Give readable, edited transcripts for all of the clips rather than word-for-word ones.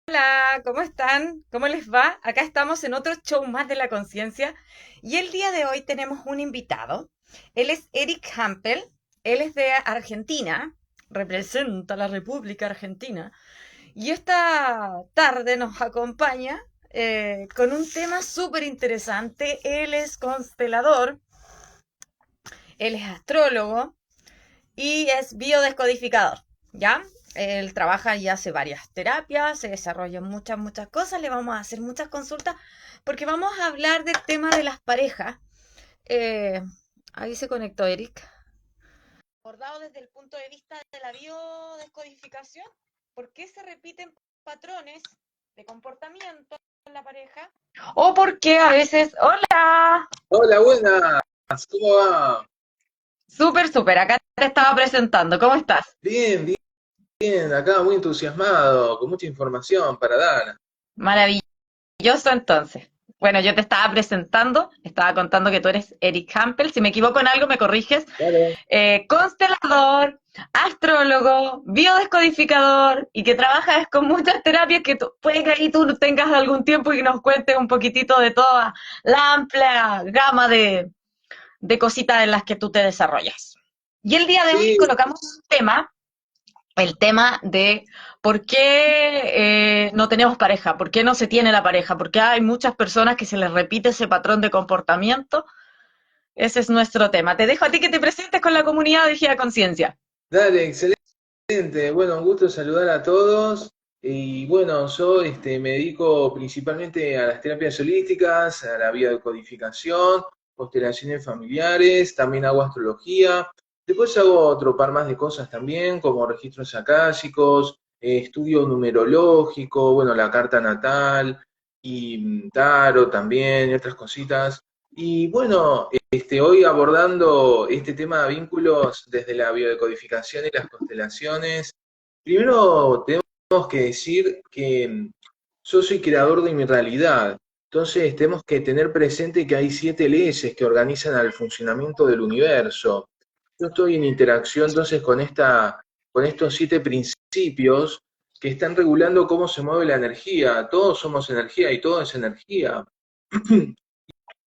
Hola, ¿cómo están? ¿Cómo les va? Acá estamos en otro show más de la conciencia y el día de hoy tenemos un invitado. Él es Eric Hampel, él es de Argentina, representa a la República Argentina y esta tarde nos acompaña con un tema súper interesante. Él es constelador, él es astrólogo y es biodescodificador, ¿ya? Él trabaja y hace varias terapias, se desarrolla muchas cosas, le vamos a hacer muchas consultas porque vamos a hablar del tema de las parejas. Eh, Ahí se conectó Eric. Abordado desde el punto de vista de la biodescodificación, ¿por qué se repiten patrones de comportamiento en la pareja? O por qué a veces, hola, Hola, buenas, ¿cómo va? súper, acá te estaba presentando, ¿cómo estás? Bien, bien, bien, acá muy entusiasmado, con mucha información para dar. Maravilloso entonces. Bueno, yo te estaba presentando, estaba contando que tú eres Eric Campbell. Si me equivoco en algo, me corriges. Claro. Constelador, astrólogo, biodescodificador y que trabajas con muchas terapias que puede que ahí tú tengas algún tiempo y nos cuentes un poquitito de toda la amplia gama de cositas en las que tú te desarrollas. Y el día de hoy Sí, colocamos un tema, el tema de por qué no tenemos pareja, por qué no se tiene la pareja, por qué hay muchas personas que se les repite ese patrón de comportamiento. Ese es nuestro tema. Te dejo a ti que te presentes con la comunidad de Gira Conciencia. dale, excelente. Bueno, un gusto saludar a todos. Y bueno, yo me dedico principalmente a las terapias holísticas, a la biodecodificación, constelaciones familiares, también hago astrología. Después hago otro par más de cosas también, como registros akáshicos, estudio numerológico, bueno, la carta natal y tarot también, y otras cositas. Y bueno, hoy abordando este tema de vínculos desde la biodecodificación y las constelaciones. Primero tenemos que decir que yo soy creador de mi realidad. Entonces tenemos que tener presente que hay 7 leyes que organizan al funcionamiento del universo. Yo estoy en interacción entonces con estos 7 principios que están regulando cómo se mueve la energía. Todos somos energía y todo es energía.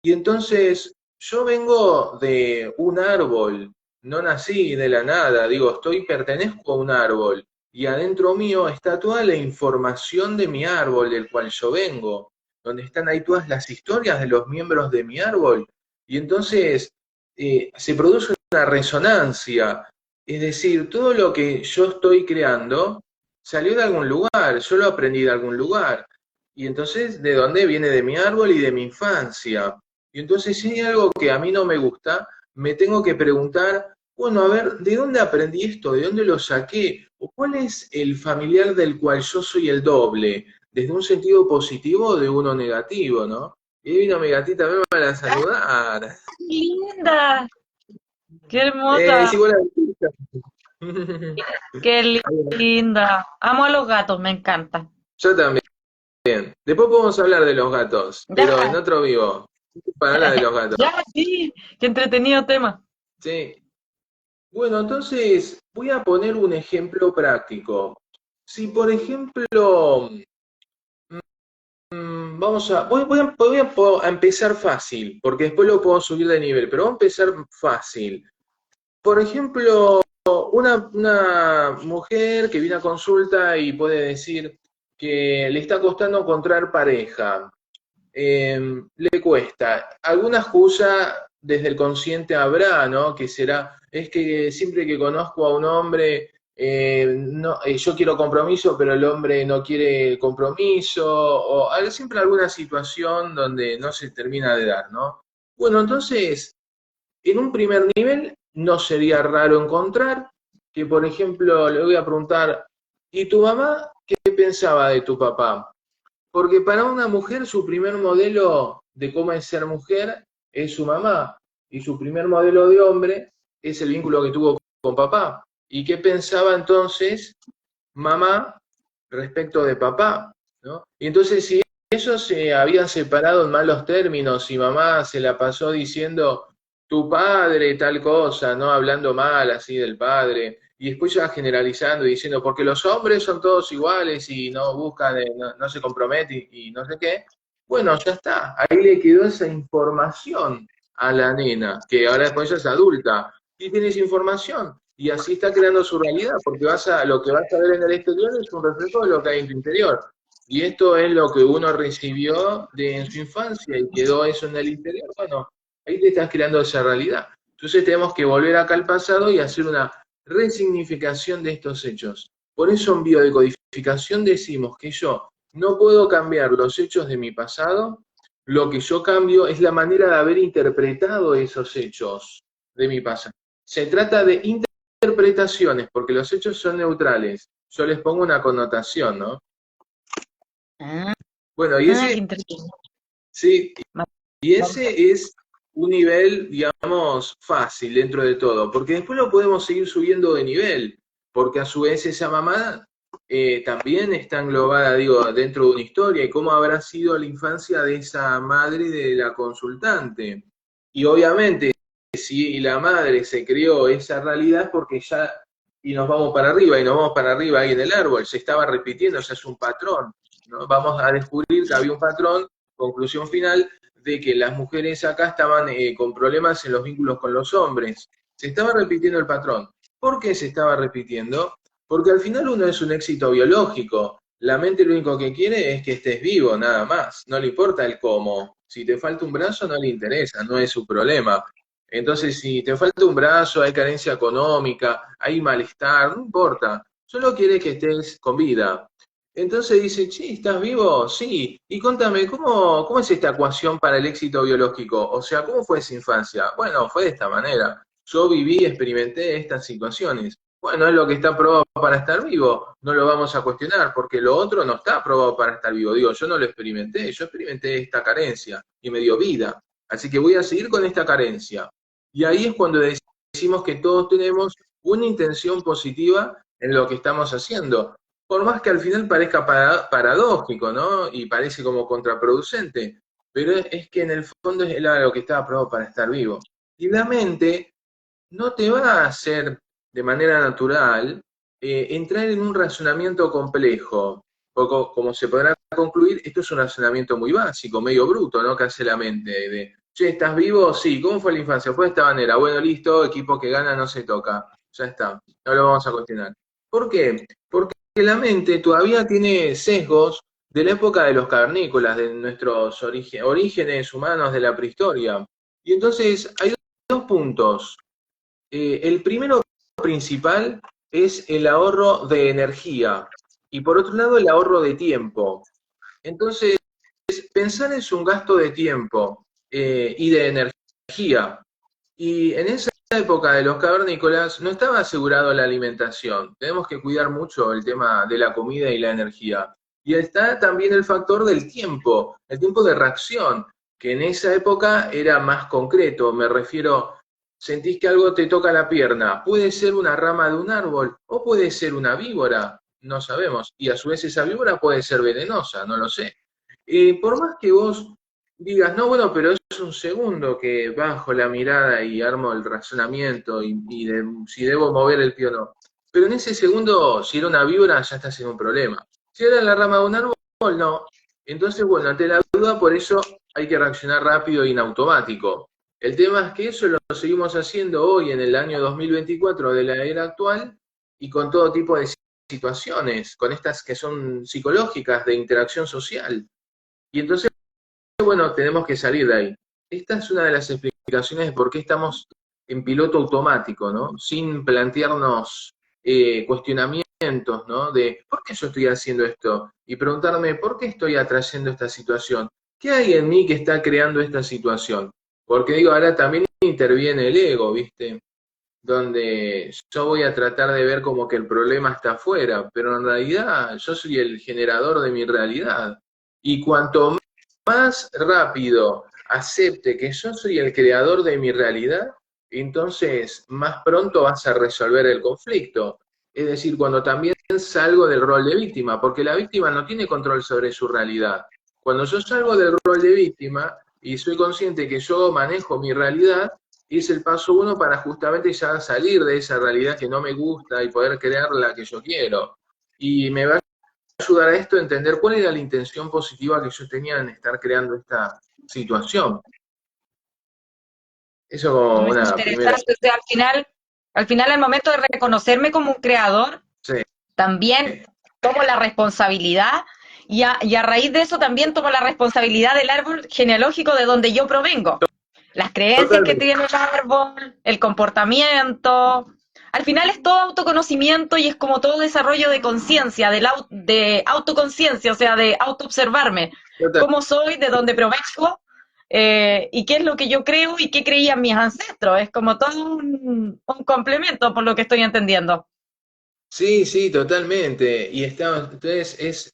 Y entonces yo vengo de un árbol, no nací de la nada, digo, pertenezco a un árbol y adentro mío está toda la información de mi árbol del cual yo vengo, donde están ahí todas las historias de los miembros de mi árbol. Y entonces se produce una resonancia, es decir, todo lo que yo estoy creando salió de algún lugar, yo lo aprendí de algún lugar. Y entonces, ¿de dónde viene? De mi árbol y de mi infancia. Y entonces, si hay algo que a mí no me gusta, me tengo que preguntar, bueno, a ver, ¿de dónde aprendí esto? ¿De dónde lo saqué? ¿O cuál es el familiar del cual yo soy el doble? ¿Desde un sentido positivo o de uno negativo, no? Y ahí vino mi gatita también para saludar. ¡Qué linda! ¡Qué hermosa! Sí, vos la ¡Qué linda! Amo a los gatos, me encanta. Yo también. Después podemos hablar de los gatos, pero en Ya, otro vivo. Para hablar de los gatos. ya, sí, qué entretenido tema. Sí. Bueno, entonces voy a poner un ejemplo práctico. Si, por ejemplo, voy a empezar fácil, porque después lo puedo subir de nivel, pero voy a empezar fácil. Por ejemplo, una mujer que viene a consulta y puede decir que le está costando encontrar pareja, le cuesta. Alguna excusa desde el consciente habrá, ¿no? Que será, es que siempre que conozco a un hombre, no, yo quiero compromiso, pero el hombre no quiere compromiso, o hay siempre alguna situación donde no se termina de dar, ¿no? Bueno, entonces, en un primer nivel, no sería raro encontrar que, por ejemplo, le voy a preguntar, ¿y tu mamá qué pensaba de tu papá? Porque para una mujer su primer modelo de cómo es ser mujer es su mamá y su primer modelo de hombre es el vínculo que tuvo con papá. ¿Y qué pensaba entonces mamá respecto de papá? ¿No? Y entonces si ellos se habían separado en malos términos y mamá se la pasó diciendo tu padre tal cosa, ¿no? Hablando mal así del padre, y después ya generalizando y diciendo, porque los hombres son todos iguales y no buscan, no se comprometen y no sé qué, bueno, ya está, ahí le quedó esa información a la nena, que ahora después ya es adulta, y tiene esa información, y así está creando su realidad, porque lo que vas a ver en el exterior es un reflejo de lo que hay en tu interior. Y esto es lo que uno recibió en su infancia y quedó eso en el interior. Bueno, ahí te estás creando esa realidad. Entonces tenemos que volver acá al pasado y hacer una resignificación de estos hechos. Por eso en biodecodificación decimos que yo no puedo cambiar los hechos de mi pasado, lo que yo cambio es la manera de haber interpretado esos hechos de mi pasado. Se trata de interpretaciones, porque los hechos son neutrales. Yo les pongo una connotación, ¿no? Ah, Bueno, qué interesante. sí, Ma- y ese es un nivel, digamos, fácil dentro de todo, porque después lo podemos seguir subiendo de nivel, porque a su vez esa mamá también está englobada, digo, dentro de una historia, y cómo habrá sido la infancia de esa madre de la consultante. Y obviamente, si la madre se creó esa realidad es porque ya, y nos vamos para arriba, y nos vamos para arriba ahí en el árbol, se estaba repitiendo, ya es un patrón, ¿no? Vamos a descubrir que había un patrón, conclusión final, de que las mujeres acá estaban con problemas en los vínculos con los hombres. Se estaba repitiendo el patrón. ¿Por qué se estaba repitiendo? Porque al final uno es un éxito biológico. La mente lo único que quiere es que estés vivo, nada más. No le importa el cómo. Si te falta un brazo, no le interesa, no es su problema. Entonces, si te falta un brazo, hay carencia económica, hay malestar, no importa. Solo quiere que estés con vida. Entonces dice, che, ¿estás vivo? Sí. Y contame, ¿cómo es esta ecuación para el éxito biológico? O sea, ¿cómo fue esa infancia? Bueno, fue de esta manera. Yo viví y experimenté estas situaciones. Bueno, es lo que está aprobado para estar vivo. No lo vamos a cuestionar, porque lo otro no está aprobado para estar vivo. Digo, yo no lo experimenté, yo experimenté esta carencia y me dio vida. Así que voy a seguir con esta carencia. Y ahí es cuando decimos que todos tenemos una intención positiva en lo que estamos haciendo. Por más que al final parezca paradójico, ¿no? Y parece como contraproducente, pero es que en el fondo es lo que está aprobado para estar vivo. Y la mente no te va a hacer de manera natural entrar en un razonamiento complejo. Poco, como se podrá concluir, esto es un razonamiento muy básico, medio bruto, ¿no? Que hace la mente de, che, ¿estás vivo? Sí, ¿cómo fue la infancia? Fue de esta manera, bueno, listo, equipo que gana no se toca, ya está, no lo vamos a cuestionar. ¿Por qué? Porque la mente todavía tiene sesgos de la época de los cavernícolas, de nuestros orígenes humanos de la prehistoria. Y entonces hay dos puntos. El primero principal es el ahorro de energía y por otro lado el ahorro de tiempo. Entonces, pensar es un gasto de tiempo y de energía. Y en esa época de los cavernícolas no estaba asegurado la alimentación. Tenemos que cuidar mucho el tema de la comida y la energía. Y está también el tiempo de reacción, que en esa época era más concreto. Me refiero, sentís que algo te toca la pierna. Puede ser una rama de un árbol o puede ser una víbora, no sabemos. Y a su vez esa víbora puede ser venenosa, no lo sé. Por más que vos digas, no, bueno, pero es un segundo que bajo la mirada y armo el razonamiento si debo mover el pie o no. Pero en ese segundo, si era una víbora, ya estás en un problema. Si era la rama de un árbol, no. Entonces, bueno, ante la duda, por eso hay que reaccionar rápido y en automático. El tema es que eso lo seguimos haciendo hoy en el año 2024 de la era actual y con todo tipo de situaciones, con estas que son psicológicas de interacción social. Y entonces, bueno, tenemos que salir de ahí. Esta es una de las explicaciones de por qué estamos en piloto automático, ¿no? Sin plantearnos cuestionamientos, ¿no? De ¿por qué yo estoy haciendo esto? Y preguntarme ¿por qué estoy atrayendo esta situación? ¿Qué hay en mí que está creando esta situación? Porque digo, ahora también interviene el ego, ¿viste? Donde yo voy a tratar de ver como que el problema está afuera, pero en realidad yo soy el generador de mi realidad. Y cuanto más rápido acepte que yo soy el creador de mi realidad, entonces más pronto vas a resolver el conflicto. Es decir, cuando también salgo del rol de víctima, porque la víctima no tiene control sobre su realidad. Cuando yo salgo del rol de víctima y soy consciente que yo manejo mi realidad, Y es el paso uno para justamente ya salir de esa realidad que no me gusta y poder crear la que yo quiero. Y me va a ayudar a esto a entender cuál era la intención positiva que yo tenía en estar creando esta situación. Eso como Muy una primera. interesante. O sea, al final, al momento de reconocerme como un creador, Sí, también tomo la responsabilidad y a raíz de eso también tomo la responsabilidad del árbol genealógico de donde yo provengo. Las creencias que totalmente. tiene el árbol, el comportamiento. Al final es todo autoconocimiento y es como todo desarrollo de conciencia, de autoconciencia, o sea, de autoobservarme. Cómo soy, de dónde provengo, y qué es lo que yo creo y qué creían mis ancestros. Es como todo un complemento, por lo que estoy entendiendo. Sí, sí, totalmente. Y entonces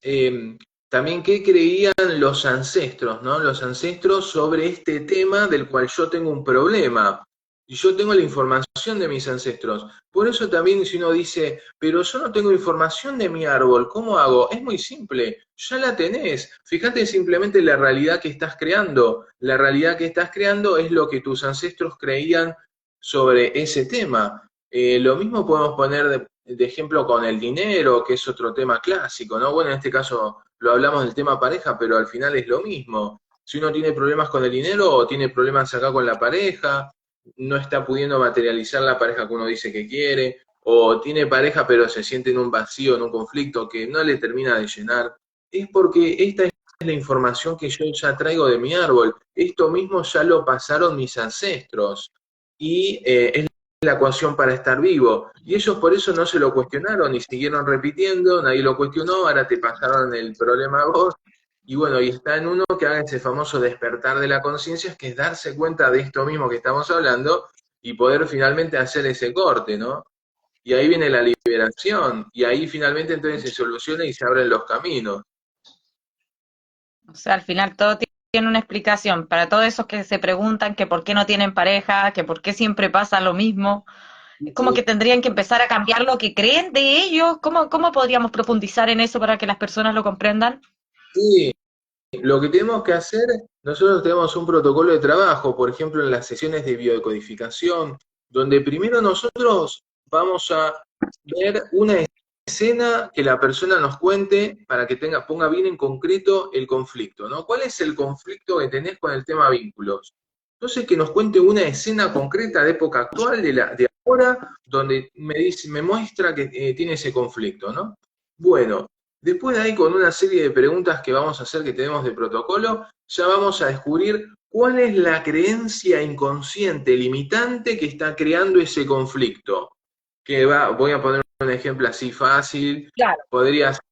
también qué creían los ancestros, ¿no? Los ancestros sobre este tema del cual yo tengo un problema. Y yo tengo la información de mis ancestros. Por eso también si uno dice, pero yo no tengo información de mi árbol, ¿cómo hago? Es muy simple, ya la tenés. Fíjate simplemente la realidad que estás creando. La realidad que estás creando es lo que tus ancestros creían sobre ese tema. Lo mismo podemos poner de ejemplo con el dinero, que es otro tema clásico, ¿no? Bueno, en este caso lo hablamos del tema pareja, pero al final es lo mismo. Si uno tiene problemas con el dinero o tiene problemas acá con la pareja, no está pudiendo materializar la pareja que uno dice que quiere, o tiene pareja pero se siente en un vacío, en un conflicto que no le termina de llenar, es porque esta es la información que yo ya traigo de mi árbol. Esto mismo ya lo pasaron mis ancestros. Y es la ecuación para estar vivo. Y ellos por eso no se lo cuestionaron y siguieron repitiendo, nadie lo cuestionó, ahora te pasaron el problema a vos. Y bueno, y está en uno que haga ese famoso despertar de la conciencia, que es darse cuenta de esto mismo que estamos hablando y poder finalmente hacer ese corte, ¿no? Y ahí viene la liberación, y ahí finalmente entonces se soluciona y se abren los caminos. O sea, al final todo tiene una explicación. Para todos esos que se preguntan que por qué no tienen pareja, que por qué siempre pasa lo mismo, es como Sí, que tendrían que empezar a cambiar lo que creen de ellos. ¿Cómo podríamos profundizar en eso para que las personas lo comprendan? sí, lo que tenemos que hacer, nosotros tenemos un protocolo de trabajo, por ejemplo, en las sesiones de biodecodificación, donde primero nosotros vamos a ver una escena que la persona nos cuente para que ponga bien en concreto el conflicto, ¿no? ¿Cuál es el conflicto que tenés con el tema vínculos? Entonces que nos cuente una escena concreta de época actual, de ahora, donde me muestra que tiene ese conflicto, ¿no? Bueno, después de ahí, con una serie de preguntas que vamos a hacer que tenemos de protocolo, ya vamos a descubrir cuál es la creencia inconsciente limitante que está creando ese conflicto. Voy a poner un ejemplo así fácil, Claro. podría ser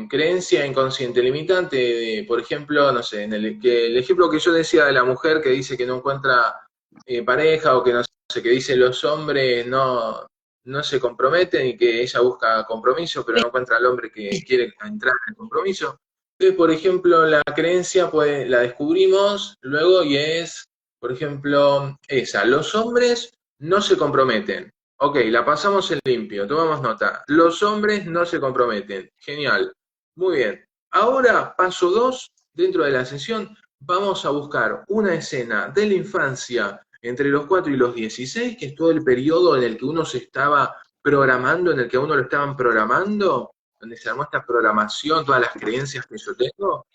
creencia inconsciente limitante, por ejemplo, no sé, el ejemplo que yo decía de la mujer que dice que no encuentra pareja o que no sé, que dice los hombres no se comprometen y que ella busca compromiso, pero no encuentra al hombre que quiere entrar en el compromiso. Entonces, por ejemplo, la creencia pues, la descubrimos luego y es, por ejemplo, esa, los hombres no se comprometen. Ok, la pasamos en limpio, tomamos nota. Los hombres no se comprometen. Genial. Muy bien. Ahora, paso 2 dentro de la sesión, vamos a buscar una escena de la infancia entre los 4 y los 16, que es todo el periodo en el que uno se estaba programando, en el que a uno lo estaban programando, donde se armó esta programación, todas las creencias que yo tengo.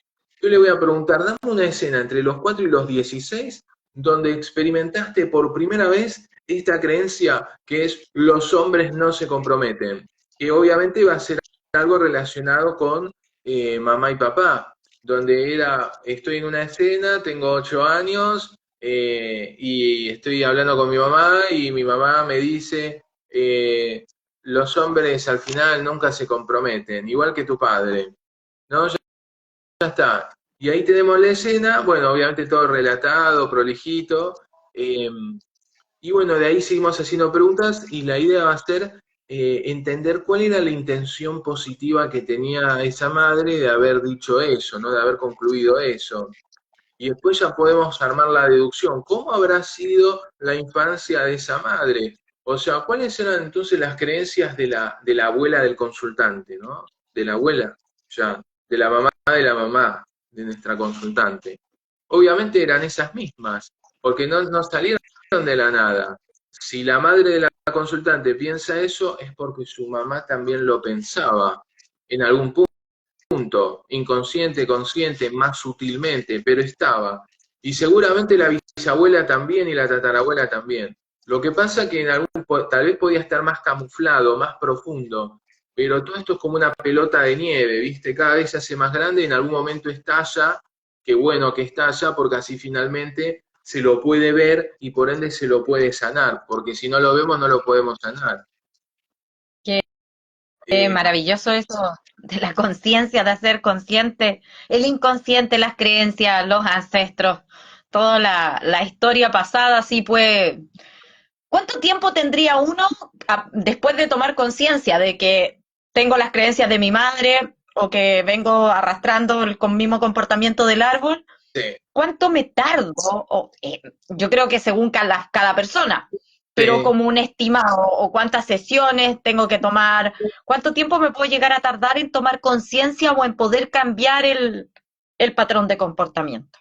Yo le voy a preguntar, dame una escena entre los 4 y los 16 donde experimentaste por primera vez esta creencia que es los hombres no se comprometen, que obviamente va a ser algo relacionado con mamá y papá, donde estoy en una escena, tengo 8 años y estoy hablando con mi mamá y mi mamá me dice, los hombres al final nunca se comprometen, igual que tu padre, ¿no? Ya está. Y ahí tenemos la escena, bueno, obviamente todo relatado, prolijito, eh, y bueno, de ahí seguimos haciendo preguntas y la idea va a ser entender cuál era la intención positiva que tenía esa madre de haber dicho eso, ¿no? De haber concluido eso. Y después ya podemos armar la deducción. ¿Cómo habrá sido la infancia de esa madre? O sea, ¿cuáles eran entonces las creencias de la abuela del consultante, ¿no? De la abuela, ya, de la mamá de nuestra consultante. Obviamente eran esas mismas. porque no salieron de la nada. Si la madre de la consultante piensa eso, es porque su mamá también lo pensaba en algún punto, inconsciente, consciente, más sutilmente, pero estaba. Y seguramente la bisabuela también y la tatarabuela también. Lo que pasa que tal vez podía estar más camuflado, más profundo, pero todo esto es como una pelota de nieve, ¿viste? Cada vez se hace más grande y en algún momento estalla, qué bueno que estalla, porque así finalmente se lo puede ver y por ende se lo puede sanar, porque si no lo vemos no lo podemos sanar. Qué Eh, maravilloso eso de la conciencia, de hacer consciente el inconsciente, las creencias, los ancestros, toda la historia pasada, así pues. ¿Cuánto tiempo tendría uno después de tomar conciencia de que tengo las creencias de mi madre o que vengo arrastrando con mismo comportamiento del árbol? sí, ¿Cuánto me tardo? Yo creo que según cada persona, pero sí. como un estimado, o cuántas sesiones tengo que tomar, cuánto tiempo me puedo llegar a tardar en tomar conciencia o en poder cambiar el patrón de comportamiento.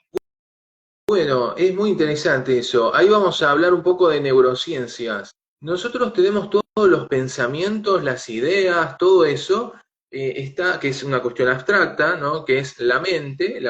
Bueno, es muy interesante eso. Ahí vamos a hablar un poco de neurociencias. Nosotros tenemos todos los pensamientos, las ideas, todo eso, que es una cuestión abstracta, ¿no? Que es la mente,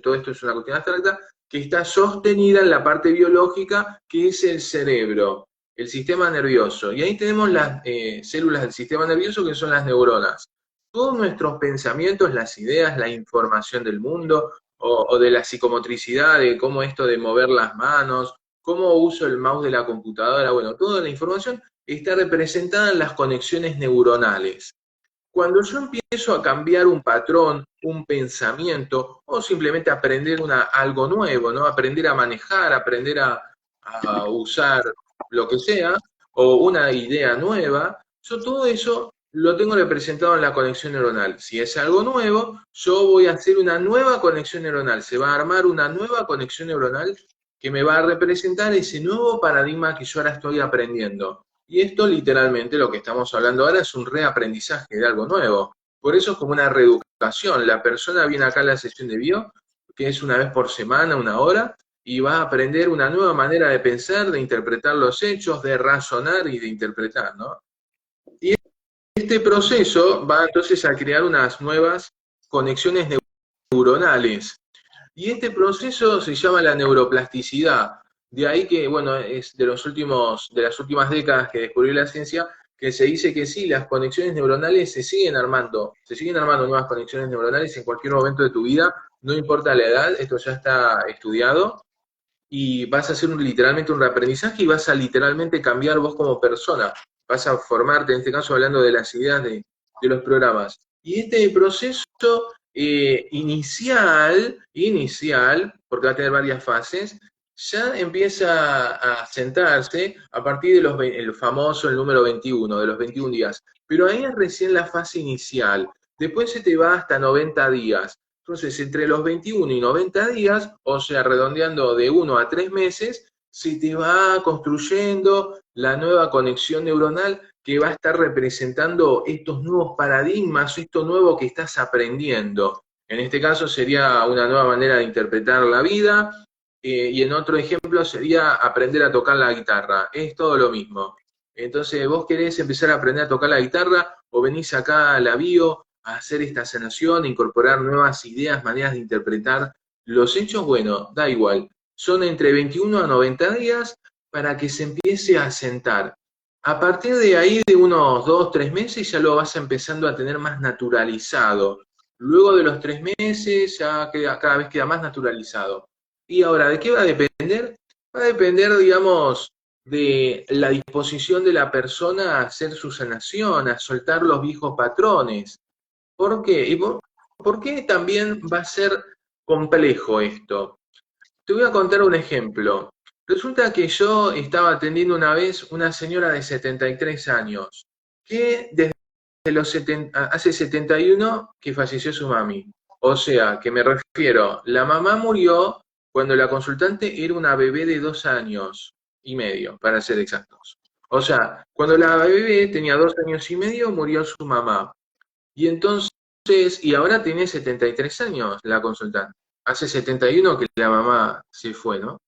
todo esto es una cuestión abstracta, que está sostenida en la parte biológica, que es el cerebro, el sistema nervioso. Y ahí tenemos las células del sistema nervioso, que son las neuronas. Todos nuestros pensamientos, las ideas, la información del mundo, o de la psicomotricidad, de cómo esto de mover las manos, cómo uso el mouse de la computadora, bueno, toda la información está representada en las conexiones neuronales. Cuando yo empiezo a cambiar un patrón, un pensamiento, o simplemente aprender algo nuevo, ¿no? Aprender a manejar, aprender a usar lo que sea, o una idea nueva, yo todo eso lo tengo representado en la conexión neuronal. Si es algo nuevo, yo voy a hacer una nueva conexión neuronal, se va a armar una nueva conexión neuronal que me va a representar ese nuevo paradigma que yo ahora estoy aprendiendo. Y esto literalmente, lo que estamos hablando ahora, es un reaprendizaje de algo nuevo. Por eso es como una reeducación. La persona viene acá a la sesión de bio, que es una vez por semana, una hora, y va a aprender una nueva manera de pensar, de interpretar los hechos, de razonar y de interpretar, ¿no? Y este proceso va entonces a crear unas nuevas conexiones neuronales. Y este proceso se llama la neuroplasticidad. De ahí que, bueno, es de las últimas décadas que descubrió la ciencia, que se dice que sí, las conexiones neuronales se siguen armando nuevas conexiones neuronales en cualquier momento de tu vida, no importa la edad, esto ya está estudiado, y vas a hacer literalmente un reaprendizaje y vas a literalmente cambiar vos como persona. Vas a formarte, en este caso hablando de las ideas de los programas. Y este proceso inicial, porque va a tener varias fases, ya empieza a sentarse a partir de el famoso, el número 21, de los 21 días. Pero ahí es recién la fase inicial. Después se te va hasta 90 días. Entonces, entre los 21 y 90 días, o sea, redondeando de 1 a 3 meses, se te va construyendo la nueva conexión neuronal que va a estar representando estos nuevos paradigmas, esto nuevo que estás aprendiendo. En este caso sería una nueva manera de interpretar la vida, y en otro ejemplo sería aprender a tocar la guitarra. Es todo lo mismo. Entonces, vos querés empezar a aprender a tocar la guitarra o venís acá a la bio a hacer esta sanación, a incorporar nuevas ideas, maneras de interpretar los hechos, bueno, da igual. Son entre 21 a 90 días para que se empiece a sentar. A partir de ahí, de unos 2, 3 meses, ya lo vas empezando a tener más naturalizado. Luego de los 3 meses, ya cada vez queda más naturalizado. Y ahora, ¿de qué va a depender? Va a depender, digamos, de la disposición de la persona a hacer su sanación, a soltar los viejos patrones. ¿Por qué? ¿Por qué también va a ser complejo esto? Te voy a contar un ejemplo. Resulta que yo estaba atendiendo una vez una señora de 73 años, que desde hace 71 que falleció su mami. O sea, que me refiero, la mamá murió cuando la consultante era una bebé de 2 años y medio, para ser exactos. O sea, cuando la bebé tenía 2 años y medio, murió su mamá. Y entonces, y ahora tiene 73 años la consultante. Hace 71 que la mamá se fue, ¿no?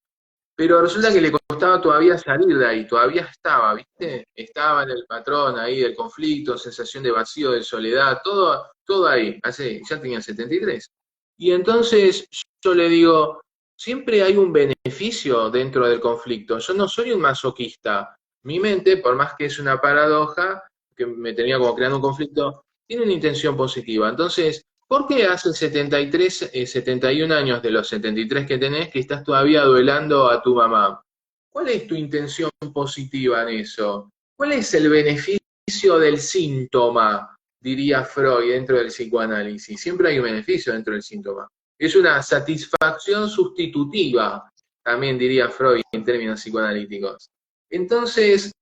pero resulta que le costaba todavía salir de ahí, todavía estaba, ¿viste? Estaba en el patrón ahí del conflicto, sensación de vacío, de soledad, todo ahí, ya tenía 73. Y entonces yo le digo, siempre hay un beneficio dentro del conflicto, yo no soy un masoquista, mi mente, por más que es una paradoja, que me tenía como creando un conflicto, tiene una intención positiva. Entonces, ¿por qué hace 73, 71 años de los 73 que tenés que estás todavía duelando a tu mamá? ¿Cuál es tu intención positiva en eso? ¿Cuál es el beneficio del síntoma? Diría Freud dentro del psicoanálisis. Siempre hay un beneficio dentro del síntoma. Es una satisfacción sustitutiva, también diría Freud en términos psicoanalíticos. Entonces,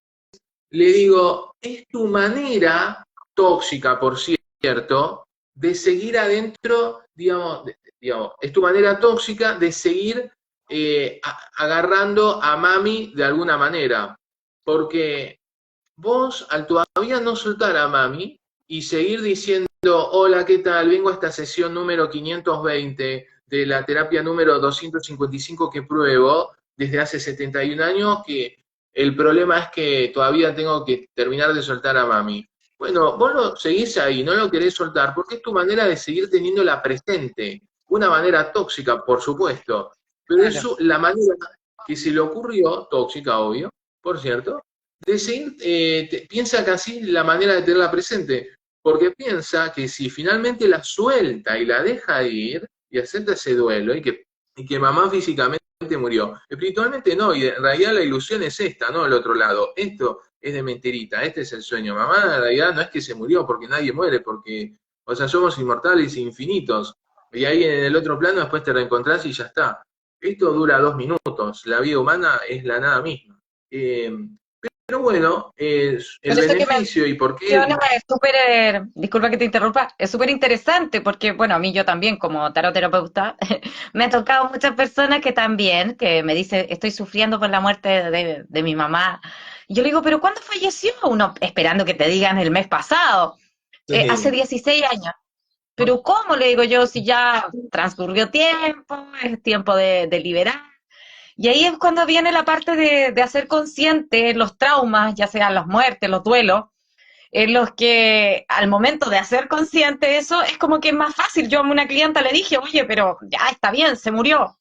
le digo, es tu manera tóxica, por cierto, de seguir adentro, digamos, es tu manera tóxica de seguir agarrando a mami de alguna manera. Porque vos, al todavía no soltar a mami y seguir diciendo, hola, ¿qué tal? Vengo a esta sesión número 520 de la terapia número 255 que pruebo desde hace 71 años, que el problema es que todavía tengo que terminar de soltar a mami. Bueno, vos lo seguís ahí, no lo querés soltar, porque es tu manera de seguir teniéndola presente. Una manera tóxica, por supuesto, pero es Claro. la manera que se le ocurrió, tóxica, obvio, por cierto, de seguir, piensa casi la manera de tenerla presente, porque piensa que si finalmente la suelta y la deja ir y acepta ese duelo y que mamá físicamente murió, espiritualmente no, y en realidad la ilusión es esta, no el otro lado, esto es de mentirita, este es el sueño, mamá en realidad no es que se murió porque nadie muere, porque, o sea, somos inmortales e infinitos, y ahí en el otro plano después te reencontrás y ya está. Esto dura 2 minutos, la vida humana es la nada misma. Pero bueno, el Pero eso que beneficio y por qué... mencionas es súper, disculpa que te interrumpa, es súper interesante porque, bueno, a mí yo también como taroterapeuta, me ha tocado muchas personas que también, que me dicen, estoy sufriendo por la muerte de mi mamá. Y yo le digo, ¿pero cuándo falleció? Uno esperando que te digan el mes pasado, hace Sí, 16 años. Pero ¿cómo? Le digo yo, si ya transcurrió tiempo, es tiempo de liberar. Y ahí es cuando viene la parte de hacer consciente los traumas, ya sean las muertes, los duelos, en los que al momento de hacer consciente eso es como que es más fácil. Yo a una clienta le dije, oye, pero ya está bien, se murió,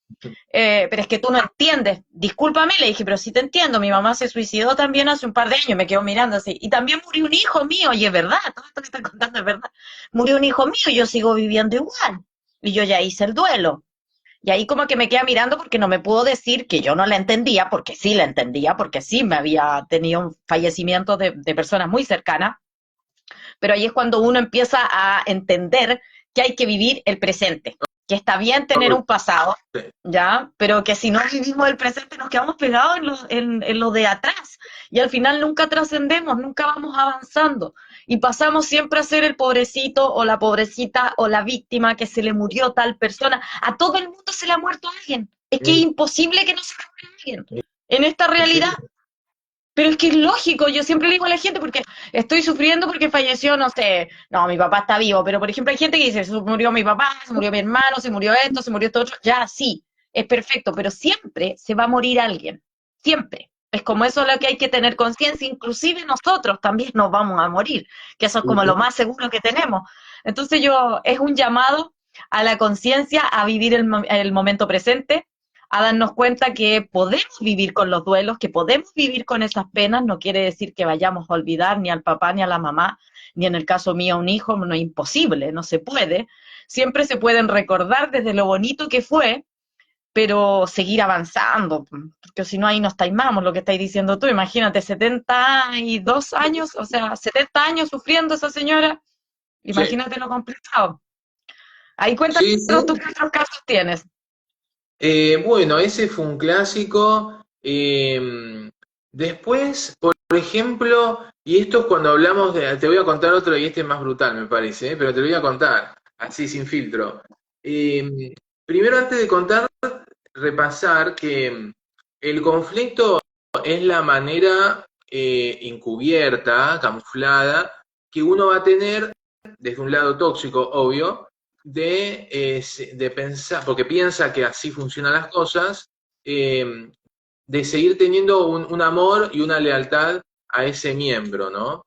pero es que tú no entiendes. Discúlpame, le dije, pero sí te entiendo, mi mamá se suicidó también hace un par de años, me quedo mirando así, y también murió un hijo mío, y es verdad, todo esto que estás contando es verdad. Murió un hijo mío y yo sigo viviendo igual, y yo ya hice el duelo. Y ahí como que me queda mirando porque no me pudo decir que yo no la entendía, porque sí la entendía, porque sí me había tenido un fallecimiento de personas muy cercanas, pero ahí es cuando uno empieza a entender que hay que vivir el presente, que está bien tener un pasado, ¿ya? Pero que si no vivimos el presente nos quedamos pegados en lo de atrás y al final nunca trascendemos, nunca vamos avanzando y pasamos siempre a ser el pobrecito o la pobrecita o la víctima que se le murió tal persona. A todo el mundo se le ha muerto alguien. Es que es imposible que no se le muera alguien. En esta realidad sí, pero es que es lógico, yo siempre le digo a la gente porque estoy sufriendo porque falleció, no sé, no, mi papá está vivo, pero por ejemplo hay gente que dice, se murió mi papá, se murió mi hermano, se murió esto, se murió esto otro, ya sí, es perfecto, pero siempre se va a morir alguien, siempre. Es como eso lo que hay que tener conciencia, inclusive nosotros también nos vamos a morir, que eso es como lo más seguro que tenemos. Entonces es un llamado a la conciencia, a vivir el momento presente, a darnos cuenta que podemos vivir con los duelos, que podemos vivir con esas penas, no quiere decir que vayamos a olvidar ni al papá ni a la mamá, ni en el caso mío a un hijo, no es imposible, no se puede. Siempre se pueden recordar desde lo bonito que fue, pero seguir avanzando, porque si no ahí nos taimamos, lo que estáis diciendo tú, imagínate, 72 años, o sea, 70 años sufriendo esa señora, sí, imagínate lo complicado. Ahí cuéntanos sí, tú sí. qué otros casos tienes. Bueno, ese fue un clásico. Después, por ejemplo, y esto es cuando hablamos de, te voy a contar otro y este es más brutal, me parece, pero te lo voy a contar, así sin filtro. Primero, antes de contar, repasar que el conflicto es la manera encubierta, camuflada, que uno va a tener desde un lado tóxico, obvio, de pensar, porque piensa que así funcionan las cosas, de seguir teniendo un amor y una lealtad a ese miembro, ¿no?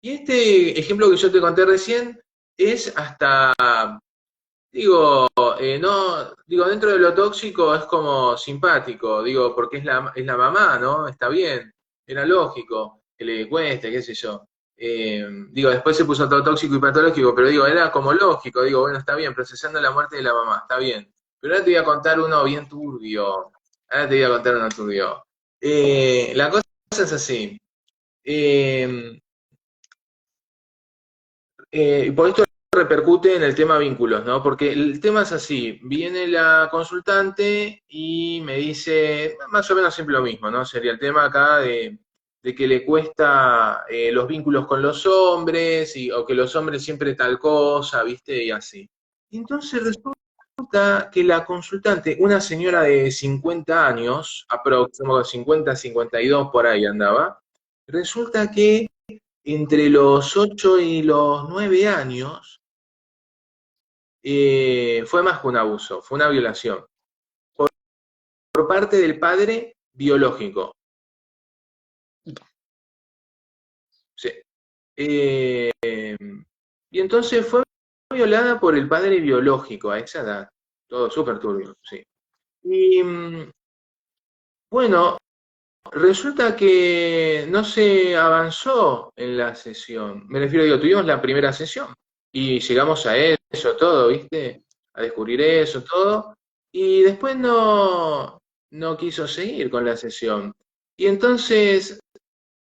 Y este ejemplo que yo te conté recién es hasta, digo, no, digo, dentro de lo tóxico es como simpático, digo, porque es la mamá, ¿no? Está bien, era lógico que le cueste, qué sé yo. Digo, después se puso todo tóxico y patológico, pero digo, era como lógico, digo, bueno, está bien, procesando la muerte de la mamá, está bien. Pero ahora te voy a contar uno bien turbio. Ahora te voy a contar uno turbio. La cosa es así. Eh, y por esto repercute en el tema vínculos, ¿no? Porque el tema es así, viene la consultante y me dice, más o menos siempre lo mismo, ¿no? Sería el tema acá de que le cuesta los vínculos con los hombres, o que los hombres siempre tal cosa, ¿viste? Y así. Y entonces resulta que la consultante, una señora de 50 años, aproximadamente 50, 52 por ahí andaba, resulta que entre los 8 y los 9 años, fue más que un abuso, fue una violación por parte del padre biológico. Sí. Eh, y entonces fue violada por el padre biológico a esa edad. Todo súper turbio, sí. Y bueno, resulta que no se avanzó en la sesión. Me refiero, digo, tuvimos la primera sesión y llegamos a eso, todo, ¿viste? A descubrir eso, todo. Y después no quiso seguir con la sesión. Y entonces,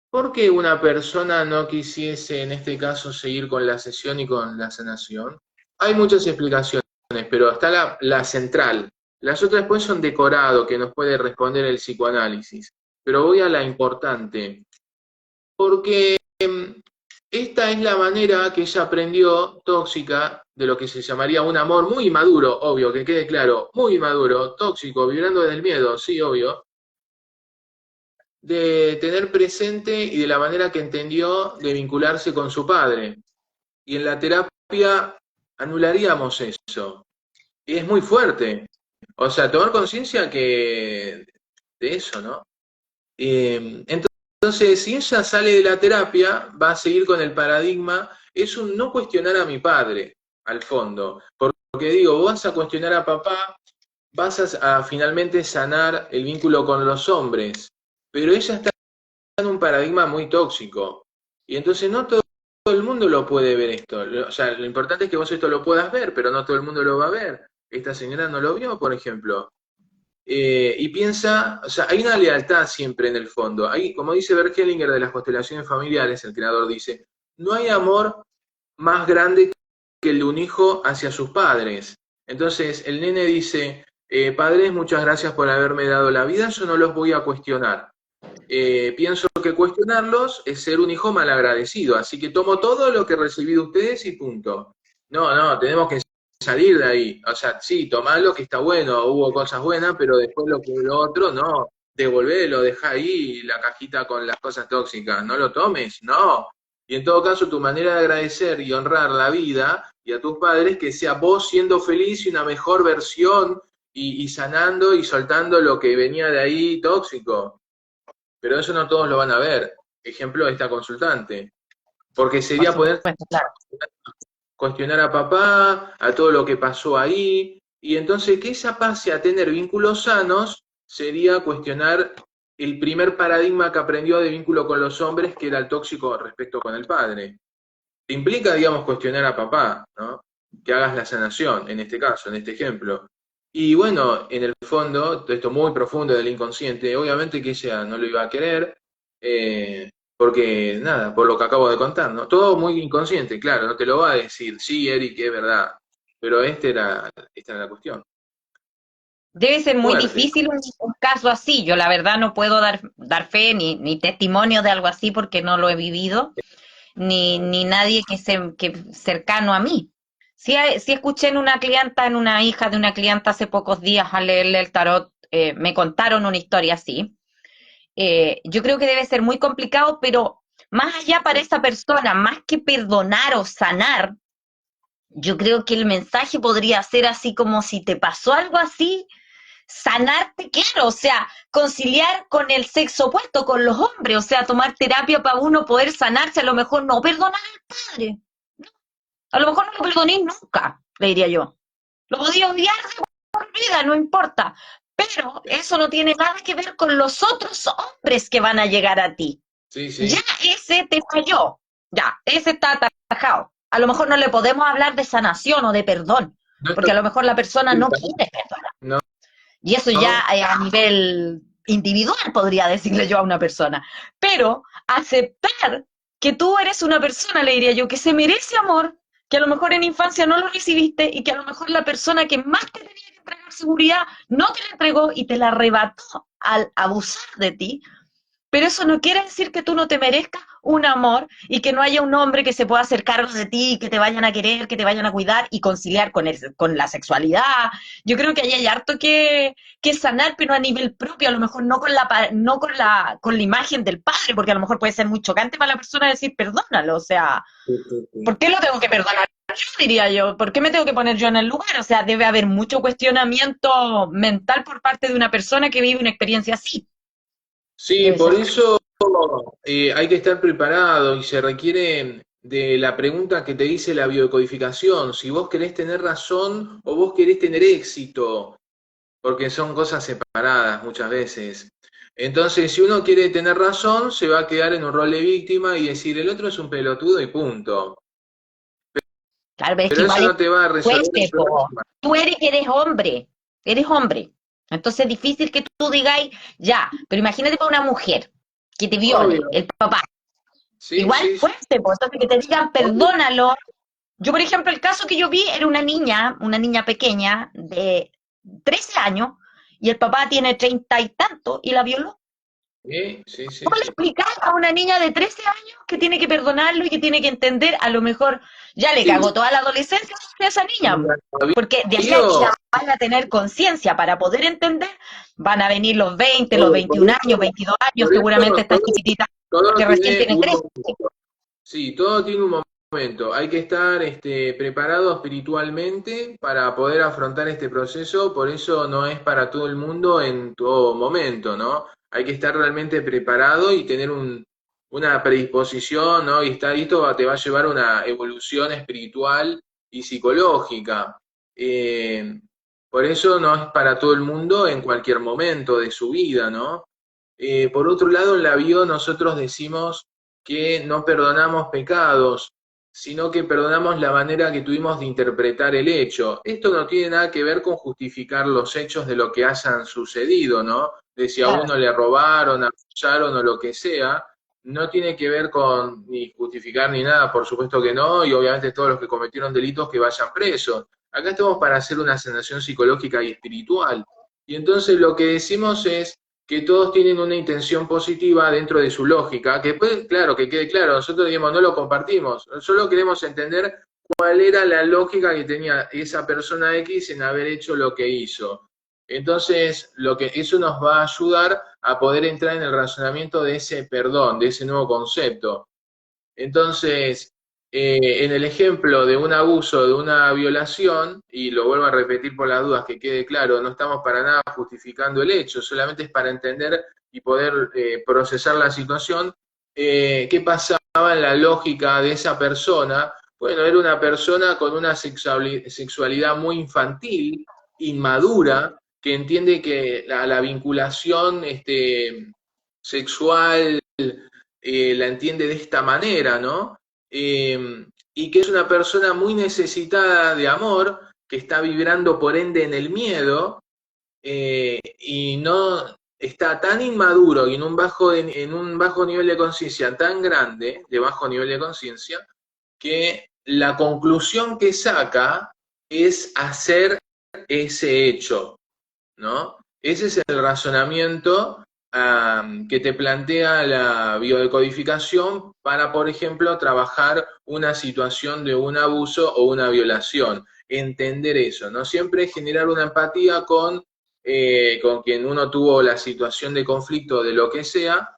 ¿por qué una persona no quisiese, en este caso, seguir con la sesión y con la sanación? Hay muchas explicaciones, pero está la central. Las otras pues son decorado, que nos puede responder el psicoanálisis. Pero voy a la importante, porque esta es la manera que ella aprendió tóxica de lo que se llamaría un amor muy maduro, obvio, que quede claro, muy maduro, tóxico, vibrando desde el miedo, sí, obvio, de tener presente y de la manera que entendió de vincularse con su padre. Y en la terapia anularíamos eso. Y es muy fuerte. O sea, tomar conciencia que de eso, ¿no? Entonces, si ella sale de la terapia, va a seguir con el paradigma, es un no cuestionar a mi padre, al fondo. Porque digo, vos vas a cuestionar a papá, vas a finalmente sanar el vínculo con los hombres, pero ella está en un paradigma muy tóxico. Y entonces no todo el mundo lo puede ver esto. O sea, lo importante es que vos esto lo puedas ver, pero no todo el mundo lo va a ver. Esta señora no lo vio, por ejemplo. Y piensa, o sea, hay una lealtad siempre en el fondo. Hay, como dice Bert Hellinger de las constelaciones familiares, el creador dice, no hay amor más grande que el de un hijo hacia sus padres. Entonces, el nene dice, padres, muchas gracias por haberme dado la vida, yo no los voy a cuestionar. Pienso que cuestionarlos es ser un hijo malagradecido, así que tomo todo lo que recibí de ustedes y punto. No, tenemos que salir de ahí. O sea, sí, tomá lo que está bueno, hubo cosas buenas, pero después lo otro, no. Devolvelo, dejá ahí la cajita con las cosas tóxicas, no lo tomes, no. Y en todo caso, tu manera de agradecer y honrar la vida y a tus padres, que sea vos siendo feliz y una mejor versión y sanando y soltando lo que venía de ahí tóxico. Pero eso no todos lo van a ver. Ejemplo, esta consultante. Porque Por sería poner supuesto, claro. cuestionar a papá, a todo lo que pasó ahí, y entonces que ella pase a tener vínculos sanos sería cuestionar el primer paradigma que aprendió de vínculo con los hombres, que era el tóxico respecto con el padre. Te implica, digamos, cuestionar a papá, ¿no? Que hagas la sanación, en este caso, en este ejemplo. Y bueno, en el fondo, esto muy profundo del inconsciente, obviamente que ella no lo iba a querer, porque nada, por lo que acabo de contar, ¿no? Todo muy inconsciente, claro, no te lo va a decir, sí, Eric, es verdad, pero esta era la cuestión. Debe ser muy Fuerte. difícil un caso así. Yo la verdad no puedo dar fe ni testimonio de algo así porque no lo he vivido, ni nadie que cercano a mí. Sí, sí escuché en una hija de una clienta hace pocos días al leerle el tarot, me contaron una historia así. Yo creo que debe ser muy complicado, pero más allá para esa persona, más que perdonar o sanar, yo creo que el mensaje podría ser así como si te pasó algo así, sanarte, claro, o sea, conciliar con el sexo opuesto, con los hombres, o sea, tomar terapia para uno poder sanarse, a lo mejor no perdonar al padre, a lo mejor no lo perdonéis nunca, le diría yo. Lo podía odiar de por vida, no importa, pero eso no tiene nada que ver con los otros hombres que van a llegar a ti. Sí, Ya sí. ese te falló, ya, ese está atajado. A lo mejor no le podemos hablar de sanación o de perdón, No está porque a lo mejor la persona no bien, quiere perdonar. no, Y eso ya no. a nivel individual podría decirle yo a una persona. Pero aceptar que tú eres una persona, le diría yo, que se merece amor, que a lo mejor en infancia no lo recibiste y que a lo mejor la persona que más te tenía que entregar seguridad no te la entregó y te la arrebató al abusar de ti, pero eso no quiere decir que tú no te merezcas un amor y que no haya un hombre que se pueda hacer cargo de ti, que te vayan a querer, que te vayan a cuidar y conciliar con la sexualidad. Yo creo que ahí hay harto que sanar, pero a nivel propio, a lo mejor no con la imagen del padre, porque a lo mejor puede ser muy chocante para la persona decir perdónalo, o sea, Sí, sí, sí. ¿por qué lo tengo que perdonar yo, diría yo? ¿Por qué me tengo que poner yo en el lugar? O sea, debe haber mucho cuestionamiento mental por parte de una persona que vive una experiencia así. Sí, Debe por ser. eso hay que estar preparado y se requiere de la pregunta que te dice la biodecodificación, si vos querés tener razón o vos querés tener éxito, porque son cosas separadas muchas veces. Entonces, si uno quiere tener razón, se va a quedar en un rol de víctima y decir el otro es un pelotudo y punto. Claro, pero es que Pero eso igual es no te va a resolver el fuerte, po. problema. Tú eres hombre, eres hombre. Entonces es difícil que tú digáis, ya, pero imagínate para una mujer que te viole, Obvio, el papá. sí, Igual sí, sí, fuerte, pues entonces que te digan, obvio. perdónalo. Yo, por ejemplo, el caso que yo vi era una niña pequeña de 13 años, y el papá tiene 30 y tanto, y la violó. Sí, sí, sí, ¿Cómo le sí. explicas a una niña de 13 años que tiene que perdonarlo y que tiene que entender? A lo mejor ya le Sí, cagó toda la adolescencia a esa niña, mira, po. Porque de ahí a que Darío, ella vaya a tener conciencia para poder entender, van a venir los 20, los obvio, 21 años, 22 años, por seguramente eso estas chiquititas todo que recién tiene tienen un 13. momento. Sí, todo tiene un momento. Hay que estar preparado espiritualmente para poder afrontar este proceso. Por eso no es para todo el mundo en todo momento, ¿no? Hay que estar realmente preparado y tener una predisposición, ¿no? Y estar listo te va a llevar a una evolución espiritual y psicológica. Eh, por eso no es para todo el mundo en cualquier momento de su vida, ¿no? Por otro lado, en la bio nosotros decimos que no perdonamos pecados, sino que perdonamos la manera que tuvimos de interpretar el hecho. Esto no tiene nada que ver con justificar los hechos de lo que hayan sucedido, ¿no? De si a Claro. uno le robaron, abusaron o lo que sea, no tiene que ver con ni justificar ni nada, por supuesto que no, y obviamente todos los que cometieron delitos que vayan presos. Acá estamos para hacer una sanación psicológica y espiritual. Y entonces lo que decimos es que todos tienen una intención positiva dentro de su lógica, que después, claro, que quede claro, nosotros digamos, no lo compartimos, solo queremos entender cuál era la lógica que tenía esa persona X en haber hecho lo que hizo. Entonces, eso nos va a ayudar a poder entrar en el razonamiento de ese perdón, de ese nuevo concepto. Entonces, en el ejemplo de un abuso, de una violación, y lo vuelvo a repetir por las dudas, que quede claro, no estamos para nada justificando el hecho, solamente es para entender y poder procesar la situación. ¿Qué pasaba en la lógica de esa persona? Bueno, era una persona con una sexualidad muy infantil, inmadura, que entiende que la vinculación sexual la entiende de esta manera, ¿no? Y que es una persona muy necesitada de amor, que está vibrando por ende en el miedo, y no está tan inmaduro y en un bajo nivel de conciencia tan grande, de bajo nivel de conciencia, que la conclusión que saca es hacer ese hecho, ¿no? Ese es el razonamiento que te plantea la biodecodificación para, por ejemplo, trabajar una situación de un abuso o una violación. Entender eso, ¿no? Siempre generar una empatía con quien uno tuvo la situación de conflicto de lo que sea,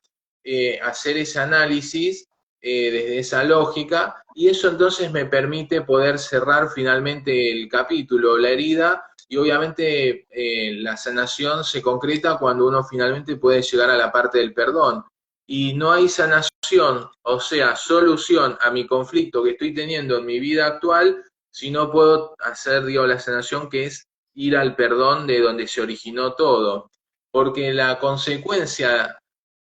hacer ese análisis desde esa lógica, y eso entonces me permite poder cerrar finalmente el capítulo, la herida, y obviamente la sanación se concreta cuando uno finalmente puede llegar a la parte del perdón. Y no hay sanación, o sea, solución a mi conflicto que estoy teniendo en mi vida actual, si no puedo hacer, digo, la sanación, que es ir al perdón de donde se originó todo. Porque la consecuencia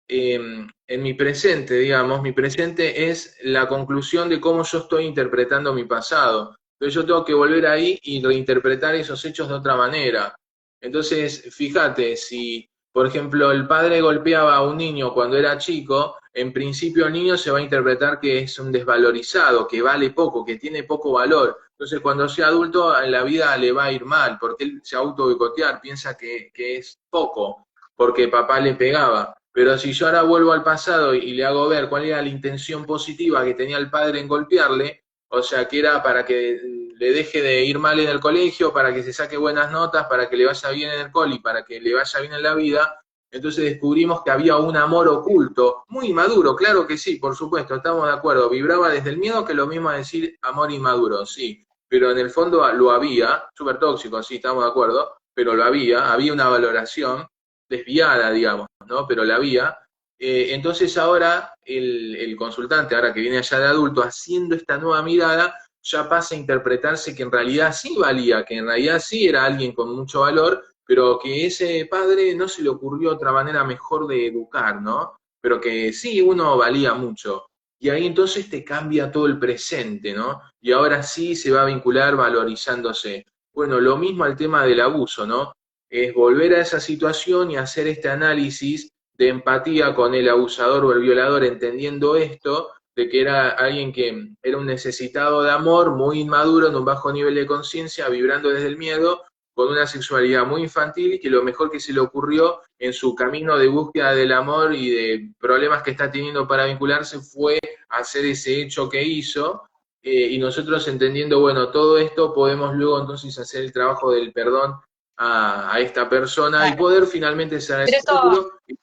en mi presente, digamos, mi presente es la conclusión de cómo yo estoy interpretando mi pasado. Entonces yo tengo que volver ahí y reinterpretar esos hechos de otra manera. Entonces, fíjate, si, por ejemplo, el padre golpeaba a un niño cuando era chico, en principio el niño se va a interpretar que es un desvalorizado, que vale poco, que tiene poco valor. Entonces, cuando sea adulto, en la vida le va a ir mal, porque él se auto boicotear, piensa que es poco, porque papá le pegaba. Pero si yo ahora vuelvo al pasado y le hago ver cuál era la intención positiva que tenía el padre en golpearle, o sea, que era para que le deje de ir mal en el colegio, para que se saque buenas notas, para que le vaya bien en el cole y para que le vaya bien en la vida, entonces descubrimos que había un amor oculto, muy inmaduro, claro que sí, por supuesto, estamos de acuerdo, vibraba desde el miedo, que lo mismo a decir amor inmaduro, sí, pero en el fondo lo había, súper tóxico, sí, estamos de acuerdo, pero lo había una valoración desviada, digamos, ¿no? Pero la había. Entonces ahora el consultante, ahora que viene allá de adulto, haciendo esta nueva mirada, ya pasa a interpretarse que en realidad sí valía, que en realidad sí era alguien con mucho valor, pero que ese padre no se le ocurrió otra manera mejor de educar, ¿no? Pero que sí, uno valía mucho. Y ahí entonces te cambia todo el presente, ¿no? Y ahora sí se va a vincular valorizándose. Bueno, lo mismo al tema del abuso, ¿no? Es volver a esa situación y hacer este análisis de empatía con el abusador o el violador, entendiendo esto, de que era alguien que era un necesitado de amor, muy inmaduro, en un bajo nivel de conciencia, vibrando desde el miedo, con una sexualidad muy infantil, y que lo mejor que se le ocurrió en su camino de búsqueda del amor y de problemas que está teniendo para vincularse fue hacer ese hecho que hizo, y nosotros entendiendo, bueno, todo esto podemos luego entonces hacer el trabajo del perdón a esta persona y Claro. poder finalmente cerrar Pero ese eso, círculo y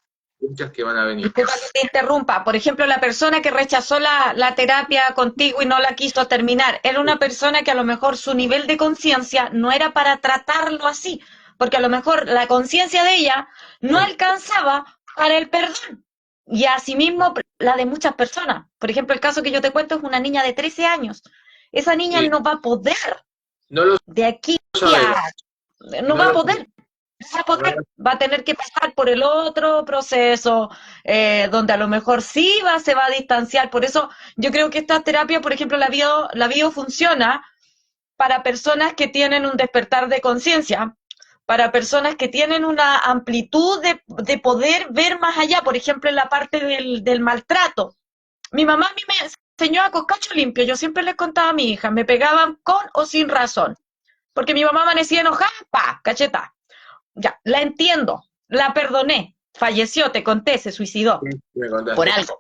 muchas que van a venir. disculpa que te interrumpa, por ejemplo, la persona que rechazó la terapia contigo y no la quiso terminar, era una persona que a lo mejor su nivel de conciencia no era para tratarlo así, porque a lo mejor la conciencia de ella no alcanzaba para el perdón. Y asimismo la de muchas personas. Por ejemplo, el caso que yo te cuento es una niña de 13 años. Esa niña Sí, no va a poder no lo de aquí sabemos, a... No no va a lo poder, no va a no poder, lo- va a tener que pasar por el otro proceso, donde a lo mejor sí se va a distanciar. Por eso yo creo que esta terapia, por ejemplo, la bio funciona para personas que tienen un despertar de conciencia, para personas que tienen una amplitud de poder ver más allá, por ejemplo, en la parte del maltrato. Mi mamá a mí me enseñó a coscacho limpio, yo siempre les contaba a mi hija, me pegaban con o sin razón, porque mi mamá amanecía enojada, pa, cacheta. Ya, la entiendo, la perdoné, falleció, te conté, se suicidó, me por contaste. algo.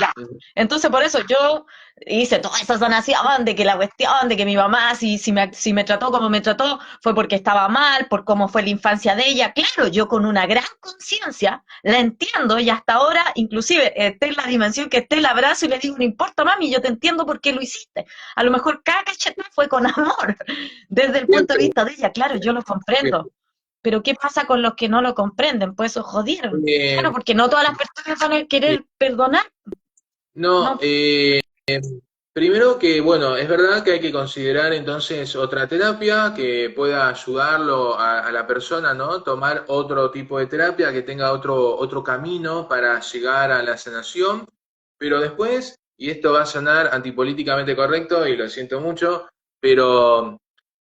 Ya. Entonces, por eso yo hice toda esa sanación de que la cuestión, de que mi mamá, si me trató como me trató, fue porque estaba mal, por cómo fue la infancia de ella. Claro, yo con una gran conciencia la entiendo y hasta ahora, inclusive, esté en la dimensión que esté, la abrazo y le digo, no importa, mami, yo te entiendo por qué lo hiciste. A lo mejor cada cacheta fue con amor, desde el punto de Siempre, vista de ella, claro, yo lo comprendo. Pero ¿qué pasa con los que no lo comprenden? Pues eso jodieron. eh, Claro, porque no todas las personas van a querer perdonar, no, ¿no? primero que, bueno, es verdad que hay que considerar entonces otra terapia que pueda ayudarlo a la persona, ¿no? Tomar otro tipo de terapia que tenga otro camino para llegar a la sanación, pero después, y esto va a sonar antipolíticamente correcto y lo siento mucho, pero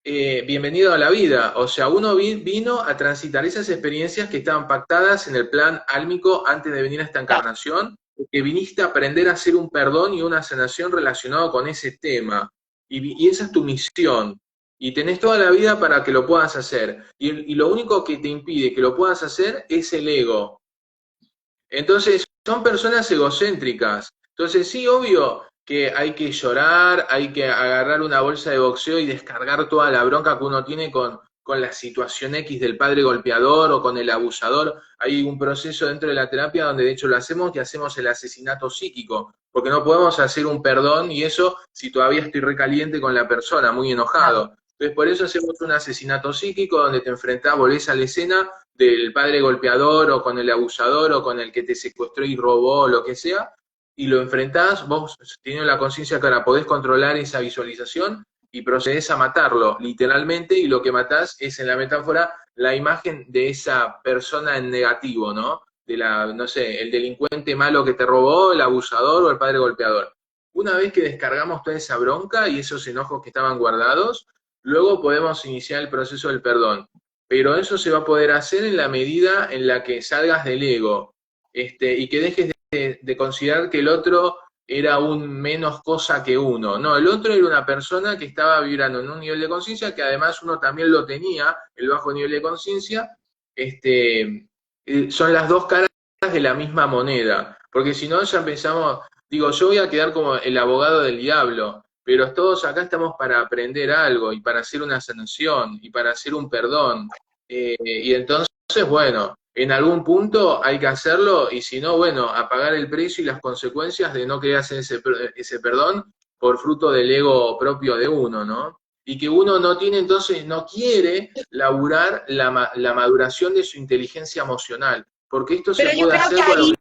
bienvenido a la vida. O sea, uno vino a transitar esas experiencias que estaban pactadas en el plan álmico antes de venir a esta encarnación, que viniste a aprender a hacer un perdón y una sanación relacionado con ese tema. Y esa es tu misión. Y tenés toda la vida para que lo puedas hacer. Y lo único que te impide que lo puedas hacer es el ego. Entonces, son personas egocéntricas. Entonces, sí, obvio que hay que llorar, hay que agarrar una bolsa de boxeo y descargar toda la bronca que uno tiene con la situación X del padre golpeador o con el abusador. Hay un proceso dentro de la terapia donde de hecho lo hacemos, que hacemos el asesinato psíquico, porque no podemos hacer un perdón y eso si todavía estoy recaliente con la persona, muy Claro. enojado. Entonces, por eso hacemos un asesinato psíquico donde te enfrentás, volvés a la escena del padre golpeador o con el abusador o con el que te secuestró y robó o lo que sea, y lo enfrentás, vos teniendo la conciencia que ahora podés controlar esa visualización y procedés a matarlo, literalmente, y lo que matás es, en la metáfora, la imagen de esa persona en negativo, ¿no? De la, no sé, el delincuente malo que te robó, el abusador o el padre golpeador. Una vez que descargamos toda esa bronca y esos enojos que estaban guardados, luego podemos iniciar el proceso del perdón. Pero eso se va a poder hacer en la medida en la que salgas del ego, y que dejes de considerar que el otro era un menos cosa que uno. No, el otro era una persona que estaba vibrando en un nivel de conciencia que además uno también lo tenía, el bajo nivel de conciencia. Son las dos caras de la misma moneda, porque si no ya empezamos, digo, yo voy a quedar como el abogado del diablo, pero todos acá estamos para aprender algo y para hacer una sanación y para hacer un perdón. Y entonces, bueno, en algún punto hay que hacerlo y si no, bueno, a pagar el precio y las consecuencias de no querer hacer ese perdón por fruto del ego propio de uno, ¿no? Y que uno no tiene, entonces, no quiere laburar la maduración de su inteligencia emocional, porque esto se Pero puede hacer con lo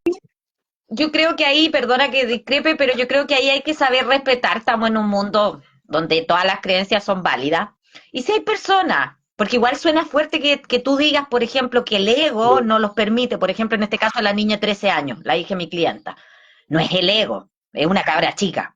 yo creo que ahí, perdona que discrepe, pero yo creo que ahí hay que saber respetar. Estamos en un mundo donde todas las creencias son válidas. Y si hay personas, porque igual suena fuerte que tú digas, por ejemplo, que el ego no los permite, por ejemplo, en este caso la niña de 13 años, la hija de mi clienta. No es el ego, es una cabra chica.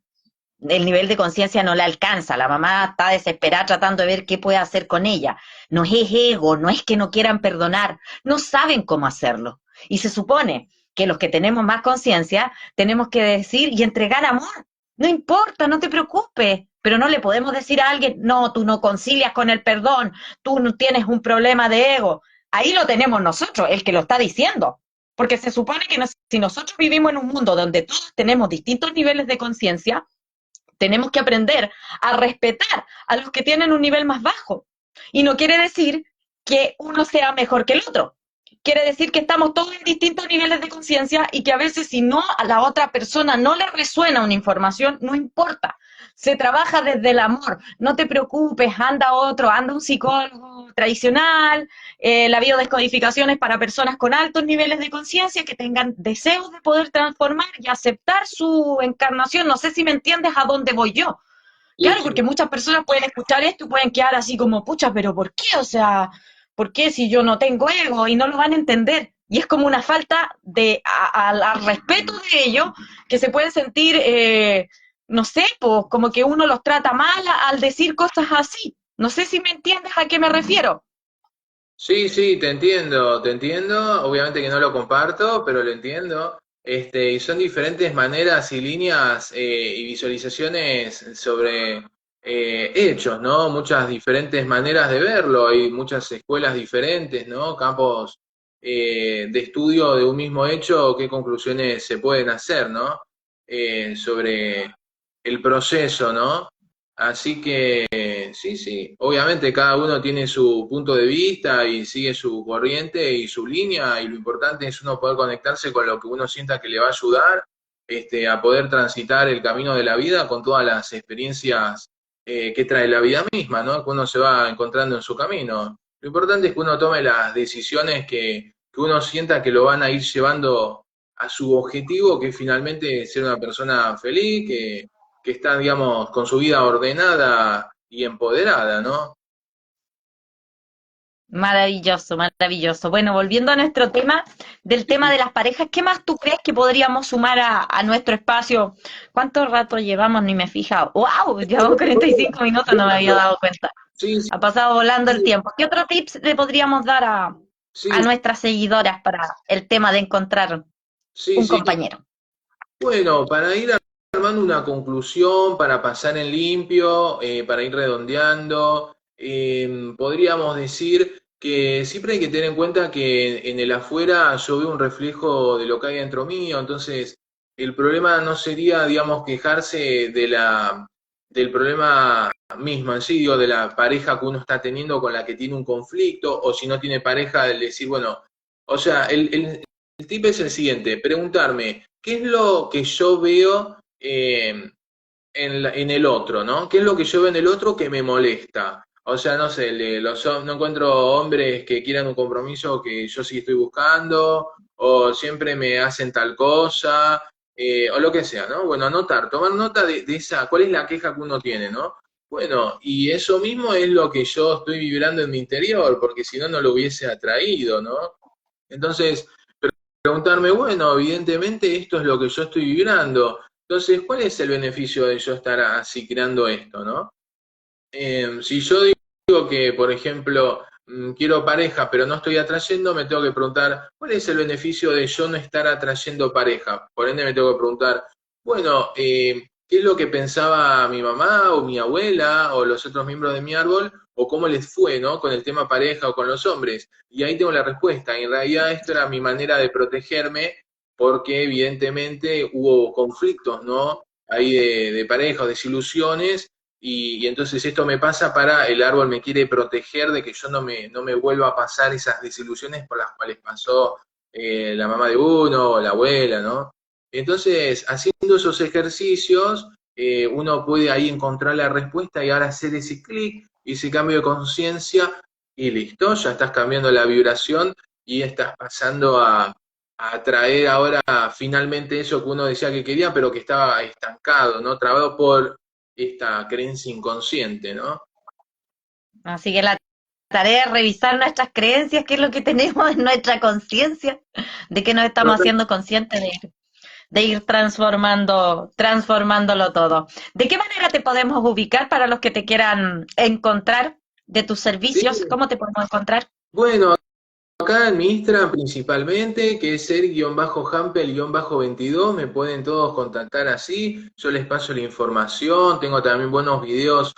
El nivel de conciencia no la alcanza, la mamá está desesperada tratando de ver qué puede hacer con ella. No es ego, no es que no quieran perdonar, no saben cómo hacerlo. Y se supone que los que tenemos más conciencia tenemos que decir y entregar amor. No importa, no te preocupes, pero no le podemos decir a alguien, no, tú no concilias con el perdón, tú no tienes un problema de ego. Ahí lo tenemos nosotros, el que lo está diciendo. Porque se supone que si nosotros vivimos en un mundo donde todos tenemos distintos niveles de conciencia, tenemos que aprender a respetar a los que tienen un nivel más bajo. Y no quiere decir que uno sea mejor que el otro. Quiere decir que estamos todos en distintos niveles de conciencia y que a veces si no a la otra persona no le resuena una información, no importa. Se trabaja desde el amor. No te preocupes, anda un psicólogo tradicional. La biodescodificación es para personas con altos niveles de conciencia que tengan deseos de poder transformar y aceptar su encarnación. No sé si me entiendes a dónde voy yo. Claro, porque muchas personas pueden escuchar esto y pueden quedar así como, pucha, pero ¿por qué? O sea, ¿por qué si yo no tengo ego? Y no lo van a entender. Y es como una falta al respeto de ellos, que se pueden sentir, no sé, pues, como que uno los trata mal al decir cosas así. No sé si me entiendes a qué me refiero. Sí, sí, te entiendo, obviamente que no lo comparto, pero lo entiendo. Y son diferentes maneras y líneas y visualizaciones sobre hechos, ¿no? Muchas diferentes maneras de verlo, hay muchas escuelas diferentes, ¿no? Campos de estudio de un mismo hecho, qué conclusiones se pueden hacer, ¿no? Sobre el proceso, ¿no? Así que sí, sí, obviamente cada uno tiene su punto de vista y sigue su corriente y su línea y lo importante es uno poder conectarse con lo que uno sienta que le va a ayudar a poder transitar el camino de la vida con todas las experiencias que trae la vida misma, ¿no? Que uno se va encontrando en su camino. Lo importante es que uno tome las decisiones que uno sienta que lo van a ir llevando a su objetivo, que es finalmente ser una persona feliz, que está, digamos, con su vida ordenada y empoderada, ¿no? Maravilloso, maravilloso. Bueno, volviendo a nuestro tema, del tema de las parejas, ¿qué más tú crees que podríamos sumar a nuestro espacio? ¿Cuánto rato llevamos? Ni me he fijado. ¡Wow! Llevamos 45 minutos, no me había dado cuenta. Sí, sí, Ha pasado volando el tiempo. ¿Qué otro tips le podríamos dar a sí, nuestras seguidoras para el tema de encontrar sí, un sí. compañero? Bueno, para ir armando una conclusión, para pasar en limpio, para ir redondeando, podríamos decir que siempre hay que tener en cuenta que en el afuera yo veo un reflejo de lo que hay dentro mío, entonces el problema no sería, digamos, quejarse del problema mismo en sí, digo, de la pareja que uno está teniendo con la que tiene un conflicto, o si no tiene pareja, el decir, bueno, o sea, el tip es el siguiente, preguntarme, ¿qué es lo que yo veo en el otro, ¿no? ¿Qué es lo que yo veo en el otro que me molesta? O sea, no sé, no encuentro hombres que quieran un compromiso que yo sí estoy buscando, o siempre me hacen tal cosa, o lo que sea, ¿no? Bueno, tomar nota de esa, cuál es la queja que uno tiene, ¿no? Bueno, y eso mismo es lo que yo estoy vibrando en mi interior, porque si no, no lo hubiese atraído, ¿no? Entonces, preguntarme, bueno, evidentemente esto es lo que yo estoy vibrando. Entonces, ¿cuál es el beneficio de yo estar así creando esto, no? Si yo digo que, por ejemplo, quiero pareja, pero no estoy atrayendo, me tengo que preguntar, ¿cuál es el beneficio de yo no estar atrayendo pareja? Por ende, me tengo que preguntar, bueno, ¿qué es lo que pensaba mi mamá o mi abuela o los otros miembros de mi árbol? ¿O cómo les fue, ¿no? Con el tema pareja o con los hombres. Y ahí tengo la respuesta. En realidad, esto era mi manera de protegerme porque, evidentemente, hubo conflictos, ¿no? Ahí de pareja o desilusiones y entonces esto me pasa para, el árbol me quiere proteger de que yo no me vuelva a pasar esas desilusiones por las cuales pasó la mamá de uno o la abuela, ¿no? Entonces, haciendo esos ejercicios, uno puede ahí encontrar la respuesta y ahora hacer ese clic, ese cambio de conciencia y listo, ya estás cambiando la vibración y estás pasando a atraer ahora finalmente eso que uno decía que quería, pero que estaba estancado, ¿no? Trabado por esta creencia inconsciente, ¿no? Así que la tarea es revisar nuestras creencias, qué es lo que tenemos en nuestra conciencia, de qué nos estamos Total- haciendo conscientes de ir transformándolo todo. ¿De qué manera te podemos ubicar para los que te quieran encontrar de tus Sí, servicios? ¿Cómo te podemos encontrar? bueno, acá en mi Instagram principalmente, que es ser-hampel-22, me pueden todos contactar así, yo les paso la información, tengo también buenos videos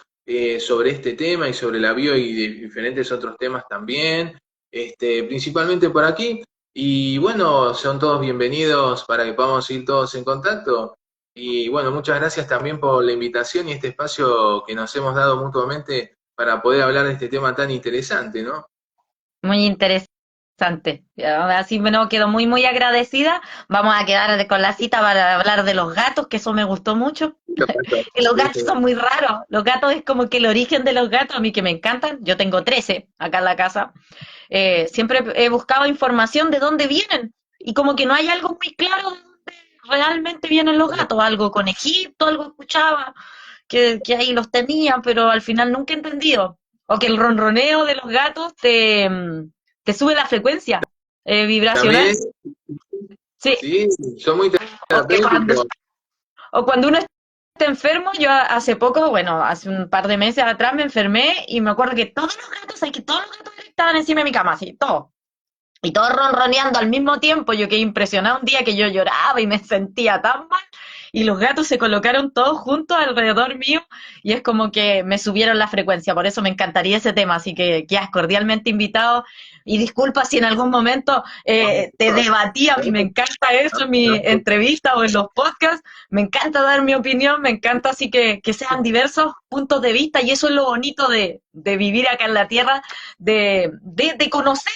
sobre este tema y sobre la bio y de diferentes otros temas también, principalmente por aquí, y bueno, son todos bienvenidos para que podamos ir todos en contacto, y bueno, muchas gracias también por la invitación y este espacio que nos hemos dado mutuamente para poder hablar de este tema tan interesante, ¿no? Muy interesante. Así me quedo muy, muy agradecida. Vamos a quedar con la cita para hablar de los gatos, que eso me gustó mucho. Que los gatos son muy raros. Los gatos es como que el origen de los gatos, a mí que me encantan. Yo tengo 13 acá en la casa. Siempre he buscado información de dónde vienen. Y como que no hay algo muy claro de dónde realmente vienen los gatos. Algo con Egipto, algo escuchaba, que ahí los tenían, pero al final nunca he entendido. O que el ronroneo de los gatos te sube la frecuencia También, vibracional. Sí, sí, son muy o que terapéuticos. cuando uno está enfermo, yo hace poco, bueno, hace un par de meses atrás me enfermé y me acuerdo que todos los gatos, hay que todos los gatos estaban encima de mi cama, así, todos. Y todos ronroneando al mismo tiempo. Yo quedé impresionada un día que yo lloraba y me sentía tan mal. Y los gatos se colocaron todos juntos alrededor mío y es como que me subieron la frecuencia. Por eso me encantaría ese tema. Así que quedas cordialmente invitado. Y disculpa si en algún momento te debatí. A mí me encanta eso en mi entrevista o en los podcasts. Me encanta dar mi opinión. Me encanta así que sean diversos puntos de vista. Y eso es lo bonito de vivir acá en la Tierra, de conocer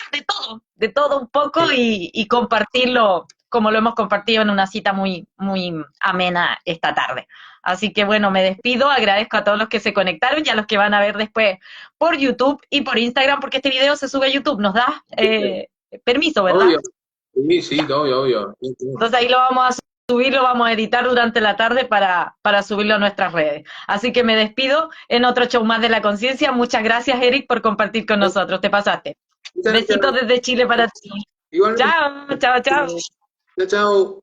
de todo un poco y compartirlo como lo hemos compartido en una cita muy, muy amena esta tarde. Así que bueno, me despido, agradezco a todos los que se conectaron y a los que van a ver después por YouTube y por Instagram, porque este video se sube a YouTube, nos da permiso, ¿verdad? Obvio, sí, sí, Ya. obvio, obvio. Sí, sí. Entonces ahí lo vamos a subir, lo vamos a editar durante la tarde para subirlo a nuestras redes. Así que me despido en otro show más de la conciencia. Muchas gracias, Eric, por compartir con nosotros. Te pasaste. Muchas Besitos gracias. desde Chile para ti. Igualmente, Chao, chao, chao. chao, chao.